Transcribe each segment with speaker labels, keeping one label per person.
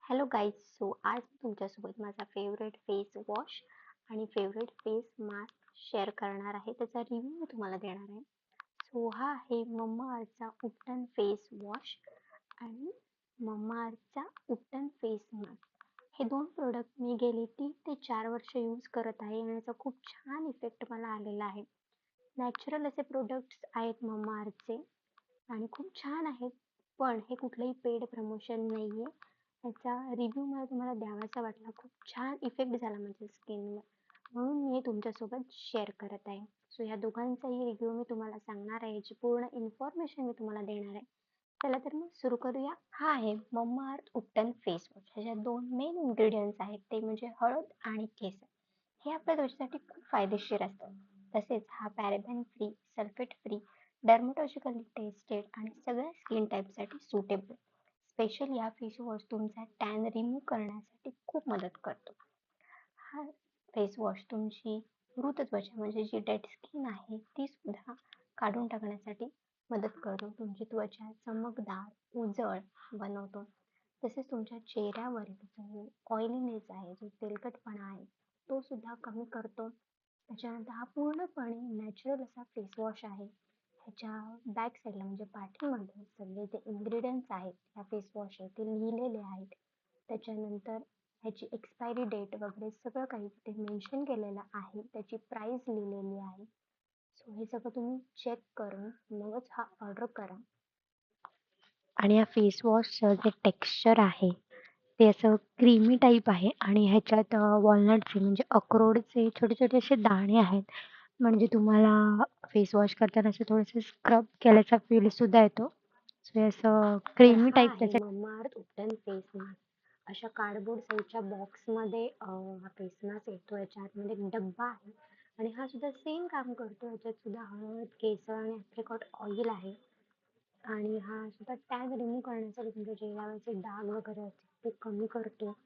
Speaker 1: Hello guys. आज मी तुमच्यासोबत माझा फेवरेट फेस वॉश आणि फेवरेट फेस मास्क शेअर करणार आहे. त्याचा रिव्ह्यू मी तुम्हाला देणार आहे. हा आहे मम्मा उपटन फेस वॉश आणि मम्मा उपटन फेस मास्क. हे दोन प्रोडक्ट मी गेली 3 ते 4 वर्ष यूज करत आहे आणि याचा खूप छान इफेक्ट मला आलेला आहे. नॅचरल असे प्रोडक्ट्स आहेत मम्मा आणि खूप छान आहेत. पण हे कुठलंही पेड प्रमोशन नाही आहे. याचा रिव्ह्यू मला तुम्हाला द्यावासा वाटला. खूप छान इफेक्ट झाला माझ्या स्किनवर, म्हणून मी हे तुमच्यासोबत शेअर करत आहे. ह्या दोघांचाही रिव्ह्यू मी तुम्हाला सांगणार आहे. याची पूर्ण इन्फॉर्मेशन मी तुम्हाला देणार आहे. चला तर मग सुरू करूया. हा आहे मम्माअर्थ उपटन फेस वॉश. ह्याच्यात 2 मेन इन्ग्रेडियंट्स आहेत, ते म्हणजे हळद आणि केसर. हे आपल्या त्वचेसाठी खूप फायदेशीर असतात. तसेच हा पॅराबेन फ्री, सल्फेट फ्री, डर्मेटॉलॉजिकली टेस्टेड आणि सगळ्या स्किन टाईपसाठी सुटेबल. स्पेशल या फेस वॉश तुमचा टॅन रिमूव्ह करण्यासाठी खूप मदत करतो. हा फेस वॉश तुमची मृत त्वचा म्हणजे जी डेड स्किन आहे ती सुद्धा काढून टाकण्यासाठी मदत करतो. तुमची त्वचा चमकदार, उजळ बनवतो. तसेच तुमच्या चेहऱ्यावरील जो ऑइलीनेस आहे, जो तेलकटपणा आहे, तो सुद्धा कमी करतो. त्याच्यानंतर हा पूर्णपणे नॅचरल असा फेस वॉश आहे. ह्याच्या बॅक साईडला म्हणजे पाठीमध्ये सगळे जे इन्ग्रेडियंट्स आहेत ह्या फेस वॉश आहे ते लिहिलेले आहेत. त्याच्यानंतर ह्याची एक्सपायरी डेट वगैरे सगळं काही ते मेन्शन केलेलं आहे. त्याची प्राइस लिहिलेली आहे. हे सगळं तुम्ही चेक करून मगच हा ऑर्डर करा. आणि या फेस वॉशचं जे टेक्स्चर आहे ते असं क्रीमी टाईप आहे आणि ह्याच्यात वॉलनटचे म्हणजे अक्रोडचे छोटे छोटे असे दाणे आहेत. म्हणजे तुम्हाला फेस वॉश करताना असं थोडंसं स्क्रब केल्याचा फील सुद्धा येतो. हे असं क्रीमी टाईप त्याच्या मम्माअर्थ उपटन फेस मास्क अशा कार्डबोर्ड साईजच्या बॉक्समध्ये हा फेस मास्क येतो. याच्या आतमध्ये एक डब्बा आहे आणि हा सुद्धा सेम काम करतो. याच्यात सुद्धा हळद, केसर आणि ॲप्रिकॉट ऑइल आहे. आणि हा सुद्धा टॅन रिमूव्ह करण्यासाठी तुमच्या चेहऱ्यावरचे डाग वगैरे असतील ते कमी करतो.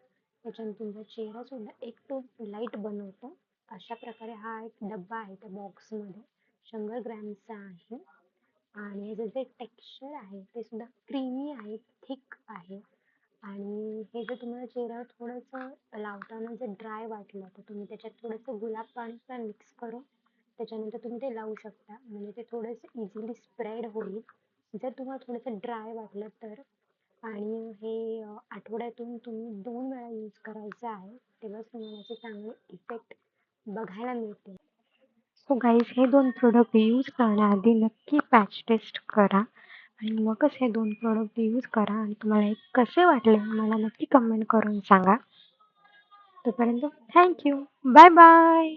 Speaker 1: त्याच्याने तुमचा चेहरा सुद्धा एक तो लाईट बनवतो. अशा प्रकारे हा एक डब्बा आहे त्या बॉक्समध्ये. 100 ग्रॅमचा आहे आणि ह्याचं जे टेक्स्चर आहे ते सुद्धा क्रीमी आहे, थिक आहे. आणि हे जर तुम्हाला चेहऱ्यावर थोडंसं लावताना जर ड्राय वाटलं तर तुम्ही त्याच्यात थोडंसं गुलाब पाणी सुद्धा मिक्स करून त्याच्यानंतर तुम्ही ते लावू शकता. म्हणजे ते थोडंसं इझिली स्प्रेड होईल जर तुम्हाला थोडंसं ड्राय वाटलं तर. आणि हे आठवड्यातून तुम्ही 2 वेळा यूज करायचं आहे. तेव्हाच तुम्हाला याचे चांगले इफेक्ट बघायला मिळतील. गाईज, हे 2 प्रोडक्ट यूज करण्याआधी नक्की पॅच टेस्ट करा आणि मगच हे 2 प्रोडक्ट यूज करा आणि तुम्हाला हे कसे वाटले मला नक्की कमेंट करून सांगा. तोपर्यंत थँक्यू. Bye bye.